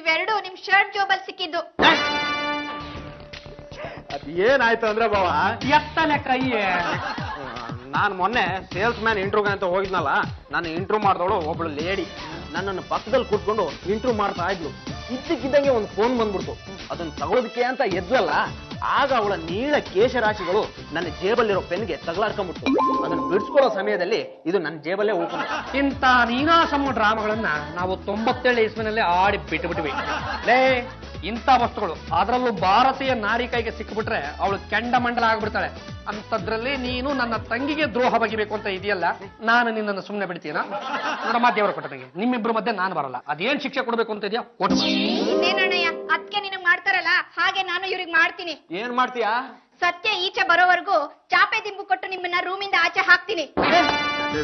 ಇವೆರಡು ನಿಮ್ ಶರ್ಟ್ ಜೋಬಲ್ ಸಿಕ್ಕಿದ್ದು. ಅದ್ ಏನಾಯ್ತು ಅಂದ್ರೆ ಬಾವ, ಎತ್ತಲೆ ಕೈಯೇ. ನಾನ್ ಮೊನ್ನೆ ಸೇಲ್ಸ್ ಮ್ಯಾನ್ ಇಂಟ್ರೂವ್ಗೆ ಅಂತ ಹೋಗಿದ್ನಲ್ಲ, ನಾನು ಇಂಟ್ರೂವ್ ಮಾಡ್ದವಳು ಒಬ್ಳು ಲೇಡಿ ನನ್ನನ್ನು ಪಕ್ಕದಲ್ಲಿ ಕೂತ್ಕೊಂಡು ಇಂಟ್ರೂವ್ ಮಾಡ್ತಾ ಇದ್ಲು. ಇದ್ದಕ್ಕಿದ್ದಂಗೆ ಒಂದು ಫೋನ್ ಬಂದ್ಬಿಡ್ತು. ಅದನ್ನ ತಗೊಳೋದಕ್ಕೆ ಅಂತ ಎದ್ಲಲ್ಲ, ಆಗ ಅವಳ ನೀಳ ಕೇಶರಾಶಿಗಳು ನನ್ನ ಜೇಬಲ್ಲಿರೋ ಪೆನ್ಗೆ ತಗಲಾಡ್ಕೊಂಡ್ಬಿಡ್ತು. ಅದನ್ನು ಬಿಡಿಸ್ಕೊಳ್ಳೋ ಸಮಯದಲ್ಲಿ ಇದು ನನ್ನ ಜೇಬಲ್ಲೇ ಹೋಗ್ಕೊಂಡು. ಇಂಥ ನೀನಾಸಮ ಡ್ರಾಮಾಗಳನ್ನ ನಾವು 97 ಇಸ್ವಿನಲ್ಲೇ ಆಡಿ ಬಿಟ್ಟುಬಿಟ್ವಿ. ಲೇ, ಇಂಥ ವಸ್ತುಗಳು ಅದರಲ್ಲೂ ಭಾರತೀಯ ನಾರಿ ಕೈಗೆ ಸಿಕ್ಕಿಬಿಟ್ರೆ ಅವಳು ಕೆಂಡಮಂಡಲ ಆಗ್ಬಿಡ್ತಾಳೆ. ಅಂತದ್ರಲ್ಲಿ ನೀನು ನನ್ನ ತಂಗಿಗೆ ದ್ರೋಹ ಬಗೆಬೇಕು ಅಂತ ಇದೆಯಲ್ಲ, ನಾನು ನಿನ್ನನ್ನು ಸುಮ್ಮನೆ ಬಿಡ್ತೀನ? ನೋಡಮ್ಮ, ದೇವರ ಕೊಟ್ಟನಿಗೆ ನಿಮ್ಮಿಬ್ರು ಮಧ್ಯೆ ನಾನು ಬರಲ್ಲ. ಅದೇನ್ ಶಿಕ್ಷೆ ಕೊಡ್ಬೇಕು ಅಂತ ಇದೆಯಾ ಕೊಟ್ಟು. ಇನ್ನೇನಣ್ಣಯ್ಯ, ಅದಕ್ಕೆ ನಿನಗ್ ಮಾಡ್ತಾರಲ್ಲ ಹಾಗೆ ನಾನು ಇವ್ರಿಗೆ ಮಾಡ್ತೀನಿ. ಏನ್ ಮಾಡ್ತೀಯಾ? ಸತ್ಯ ಈಚೆ ಬರೋವರೆಗೂ ಚಾಪೆ ದಿಂಬು ಕೊಟ್ಟು ನಿಮ್ಮನ್ನ ರೂಮಿಂದ ಆಚೆ ಹಾಕ್ತೀನಿ.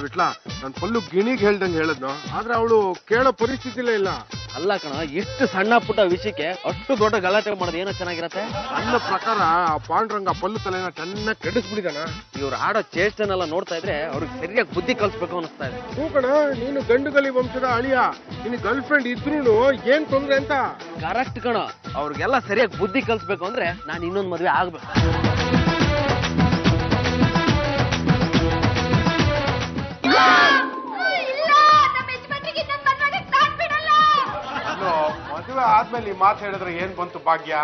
ಬಿಟ್ಲ ನನ್ ಫುಲ್ಲು ಗಿಣಿಗ್ ಹೇಳ್ದಂಗೆ ಹೇಳದ್ನು, ಆದ್ರೆ ಅವಳು ಕೇಳೋ ಪರಿಸ್ಥಿತಿಲೇ ಇಲ್ಲ. ಅಲ್ಲ ಕಣ, ಎಷ್ಟು ಸಣ್ಣ ಪುಟ್ಟ ವಿಷಯಕ್ಕೆ ಅಷ್ಟು ದೊಡ್ಡ ಗಲಾಟೆ ಮಾಡೋದು ಏನೋ ಚೆನ್ನಾಗಿರತ್ತೆ. ನನ್ನ ಪ್ರಕಾರ ಆ ಪಾಂಡುರಂಗ ಪಲ್ಲು ತಲೆನ ಚೆನ್ನಾಗಿ ಕೆಡಿಸ್ಬಿಡಿದಾನ. ಇವ್ರು ಆಡೋ ಚೇಷ್ಟನೆಲ್ಲ ನೋಡ್ತಾ ಇದ್ರೆ ಅವ್ರಿಗೆ ಸರಿಯಾಗಿ ಬುದ್ಧಿ ಕಲಿಸ್ಬೇಕು ಅನಿಸ್ತಾ ಇದೆ. ಹೂ ಕಣ, ನೀನು ಗಂಡುಗಲಿ ವಂಶದ ಅಳಿಯ, ನಿನ್ ಗರ್ಲ್ ಫ್ರೆಂಡ್ ಇದ್ರೂನು ಏನ್ ತೊಂದ್ರೆ ಅಂತ. ಕರೆಕ್ಟ್ ಕಣ, ಅವ್ರಿಗೆಲ್ಲ ಸರಿಯಾಗಿ ಬುದ್ಧಿ ಕಲಿಸ್ಬೇಕು ಅಂದ್ರೆ ನಾನು ಇನ್ನೊಂದು ಮದುವೆ ಆಗ್ಬೇಕು. ಮದುವೆ ಆದ್ಮೇಲೆ ಈ ಮಾತು ಹೇಳಿದ್ರೆ ಏನ್ ಬಂತು ಭಾಗ್ಯ?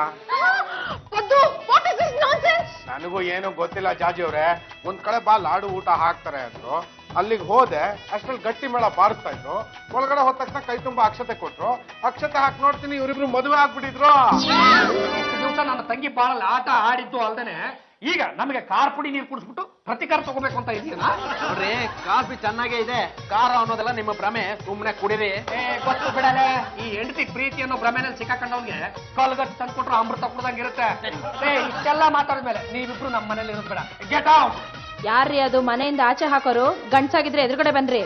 ನನಗೂ ಏನೋ ಗೊತ್ತಿಲ್ಲ ಜಾಜಿ ಅವ್ರೆ. ಒಂದ್ ಕಡೆ ಬಾ ಲಾಡು ಊಟ ಹಾಕ್ತಾರೆ ಅಂದ್ರು, ಅಲ್ಲಿಗೆ ಹೋದೆ. ಅಷ್ಟ್ರಲ್ಲಿ ಗಟ್ಟಿ ಮೇಳ ಬಾರಿಸ್ತಾ ಇದ್ರು. ಒಳಗಡೆ ಹೋದ ತಕ್ಷಣ ಕೈ ತುಂಬಾ ಅಕ್ಷತೆ ಕೊಟ್ರು. ಅಕ್ಷತೆ ಹಾಕಿ ನೋಡ್ತೀನಿ, ಇವರಿಬ್ರು ಮದುವೆ ಆಗ್ಬಿಟ್ಟಿದ್ರು. ಇಷ್ಟು ದಿವಸ ನನ್ನ ತಂಗಿ ಬಾಳಲ್ಲಿ ಆಟ ಆಡಿದ್ದು ಅಲ್ದೇನೆ ಈಗ ನಮಗೆ ಕಾರ್ ಪುಡಿ ನೀರು ಕುಡಿಸ್ಬಿಟ್ಟು ಪ್ರತಿಕಾರ ತಗೋಬೇಕು ಅಂತ ಇದೀನಾ? ನೋಡ್ರಿ, ಕಾಫಿ ಚೆನ್ನಾಗೇ ಇದೆ, ಖಾರ ಅನ್ನೋದೆಲ್ಲ ನಿಮ್ಮ ಭ್ರಮೆ. ಸುಮ್ಮನೆ ಕುಡಿರಿ. ಗೊತ್ತು ಬಿಡಲೆ, ಈ ಹೆಂಡತಿ ಪ್ರೀತಿ ಅನ್ನೋ ಭ್ರಮೆನಲ್ಲಿ ಸಿಕ್ಕಾಕೊಂಡವ್ಗೆ ಕಲ್ಗಟ್ಟು ತಂದು ಕೊಟ್ರು ಅಮೃತ ಕುಡ್ದಂಗಿರುತ್ತೆ. ಇಷ್ಟೆಲ್ಲ ಮಾತಾಡಿದ್ಮೇಲೆ ನೀವಿಬ್ರು ನಮ್ಮ ಮನೇಲಿ ಇರೋದು ಬೇಡ. Get out. ಯಾರ್ರೀ ಅದು ಮನೆಯಿಂದ ಆಚೆ ಹಾಕೋರು? ಗಂಡ್ಸಾಗಿದ್ರೆ ಎದುರುಗಡೆ ಬನ್ರಿ.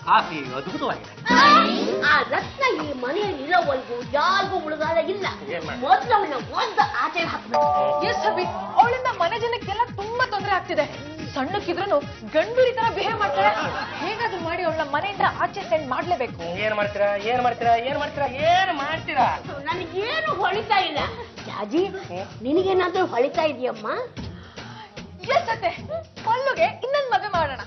ಕಾಫಿ ಅದ್ಭುತವಾಗಿದೆ. ಆ ರತ್ನ ಈ ಮನೆಯಲ್ಲಿ ಇರೋವರೆಗೂ ಯಾರಿಗೂ ಉಳಿಗಾಲ ಇಲ್ಲ. ಮೊದಲು ಅವನ ಒಂದು ಆಚೆ ಹಾಕ್ಬೇಕು. ಅವಳಿಂದ ಮನೆ ಜನಕ್ಕೆಲ್ಲ ತುಂಬಾ ತೊಂದರೆ ಆಗ್ತಿದೆ. ಸಣ್ಣಕ್ಕಿದ್ರೂ ಗಂಡುರಿ ತರ ಬಿಹೇವ್ ಮಾಡ್ತಾಳೆ. ಹೇಗಾದ್ರೂ ಮಾಡಿ ಅವಳನ್ನ ಮನೆಯಿಂದ ಆಚೆ ಸೆಂಡ್ ಮಾಡ್ಲೇಬೇಕು. ಏನ್ ಮಾಡ್ತೀರಾ ಏನ್ ಮಾಡ್ತೀರಾ ಏನ್ ಮಾಡ್ತೀರಾ ಏನ್ ಮಾಡ್ತೀರಾ? ನನಗೇನು ಹೊಳಿತಾ ಇಲ್ಲ. ಜಾಜಿ, ನಿನಗೇನಾದ್ರೂ ಹೊಳಿತಾ ಇದೆಯಮ್ಮ? ಎಷ್ಟತ್ತೆ ಪಲ್ಲುಗೆ ಇನ್ನೊಂದು ಮದುವೆ ಮಾಡೋಣ.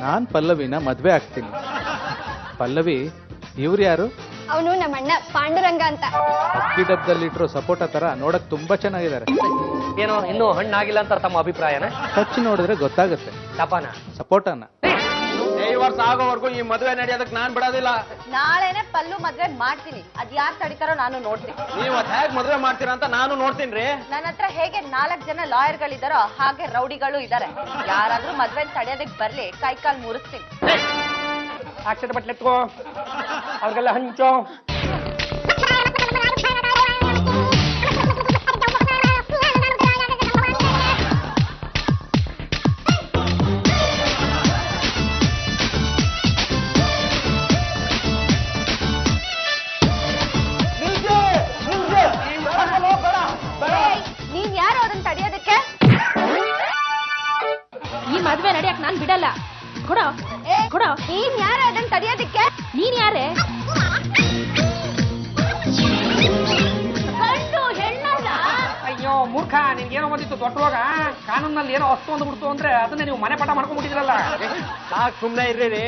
ನಾನ್ ಪಲ್ಲವಿನ ಮದ್ವೆ ಆಗ್ತೀನಿ. ಪಲ್ಲವಿ, ಇವ್ರು ಯಾರು? ಅವನು ನಮ್ಮಣ್ಣ ಪಾಂಡುರಂಗ ಅಂತ. ಅಕ್ಕಿ ಡಬ್ಬದಲ್ಲಿಟ್ರು ಸಪೋಟ ತರ ನೋಡಕ್ ತುಂಬಾ ಚೆನ್ನಾಗಿದ್ದಾರೆ. ಏನೋ ಇನ್ನೂ ಹಣ್ಣಾಗಿಲ್ಲ ಅಂತ ತಮ್ಮ ಅಭಿಪ್ರಾಯನ? ಟಚ್ ನೋಡಿದ್ರೆ ಗೊತ್ತಾಗುತ್ತೆ. ತಪಾನ ಸಪೋಟನ 7 ವರ್ಷ ಆಗೋವರೆಗೂ ಈ ಮದುವೆ ನಡೆಯೋದಕ್ಕೆ ನಾನ್ ಬಿಡೋದಿಲ್ಲ. ನಾಳೆನೆ ಪಲ್ಲು ಮದ್ವೆ ಮಾಡ್ತೀನಿ. ಅದ್ ಯಾರು ತಡಿತಾರೋ ನಾನು ನೋಡ್ತೀನಿ. ನೀವು ಅದ್ ಹೇಗ್ ಮದುವೆ ಮಾಡ್ತೀರಾ ಅಂತ ನಾನು ನೋಡ್ತೀನಿ. ನನ್ನ ಹತ್ರ ಹೇಗೆ 4 ಜನ ಲಾಯರ್ಗಳಿದಾರೋ ಹಾಗೆ ರೌಡಿಗಳು ಇದಾರೆ. ಯಾರಾದ್ರೂ ಮದ್ವೆ ತಡೆಯೋದಕ್ ಬರ್ಲಿ, ಕೈ ಕಾಲ್ ಮುರಿಸ್ತೀನಿ. ಅಕ್ಷರ ಬಟ್ಲೆ ಎತ್ಕೋ, ಅವ್ರಿಗೆಲ್ಲ ಹಂಚೋ. ನೀವ್ ಯಾರು ಅದನ್ನ ತಡೆಯೋದಕ್ಕೆ? ಈ ಮದ್ವೆ ನಡೆಯಕ್ ನಾನ್ ಬಿಡಲ್ಲ. ಕೊಡೋ ಕೊಡೋ. ನೀನ್ ಯಾರು ಅದನ್ನ ತಡೆಯೋದಕ್ಕೆ? ನೀನ್ ಯಾರೇ? ಗಂಡು ಹೆಣ್ಣಲ್ಲ. ಅಯ್ಯೋ ಮೂರ್ಖ, ನಿನ್ಗೇನೋ ಬಂದಿತ್ತು ದೊಡ್ಡವಾಗ. ಕಾನೂನಲ್ಲಿ ಏನೋ ವಸ್ತು ಅಂದ್ಬಿಡ್ತು ಅಂದ್ರೆ ಅದನ್ನೇ ನೀವು ಮನೆ ಪಾಠ ಮಾಡ್ಕೊಂಡ್ಬಿಟ್ಟಿದ್ರಲ್ಲ. ಸಾಕ್ ಸುಮ್ನೆ ಇರ್ರಿ.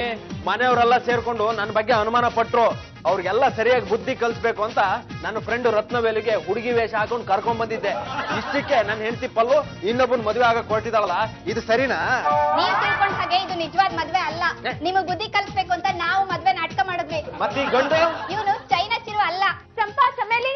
ಮನೆಯವರೆಲ್ಲ ಸೇರ್ಕೊಂಡು ನನ್ನ ಬಗ್ಗೆ ಅನುಮಾನ ಪಟ್ರು. ಅವ್ರಿಗೆಲ್ಲ ಸರಿಯಾಗಿ ಬುದ್ಧಿ ಕಲಿಸ್ಬೇಕು ಅಂತ ನನ್ನ ಫ್ರೆಂಡ್ ರತ್ನವೇಲಿಗೆ ಹುಡುಗಿ ವೇಷ ಹಾಕೊಂಡು ಕರ್ಕೊಂಡ್ ಬಂದಿದ್ದೆ. ಇಷ್ಟಕ್ಕೆ ನನ್ನ ಹೆಂಡತಿ ಪಲ್ಲು ಇನ್ನೊಬ್ಬನ್ ಮದುವೆ ಆಗಕ್ ಹೊರಟಿದಾಳಲ್ಲ, ಇದು ಸರಿನಾ? ನೀವ್ ತಿಳ್ಕೊಂಡ್ ಹಾಗೆ ಇದು ನಿಜವಾದ ಮದ್ವೆ ಅಲ್ಲ. ನಿಮಗ್ ಬುದ್ಧಿ ಕಲಿಸ್ಬೇಕು ಅಂತ ನಾವು ಮದ್ವೆ ನಾಟಕ ಮಾಡಿದ್ವಿ. ಮತ್ತೆ ಈ ಗಂಡು ಇವನು ಚೈನಾ ಚಿರು ಅಲ್ಲ, ಚಂಪಾ ಚಮೇಲಿ.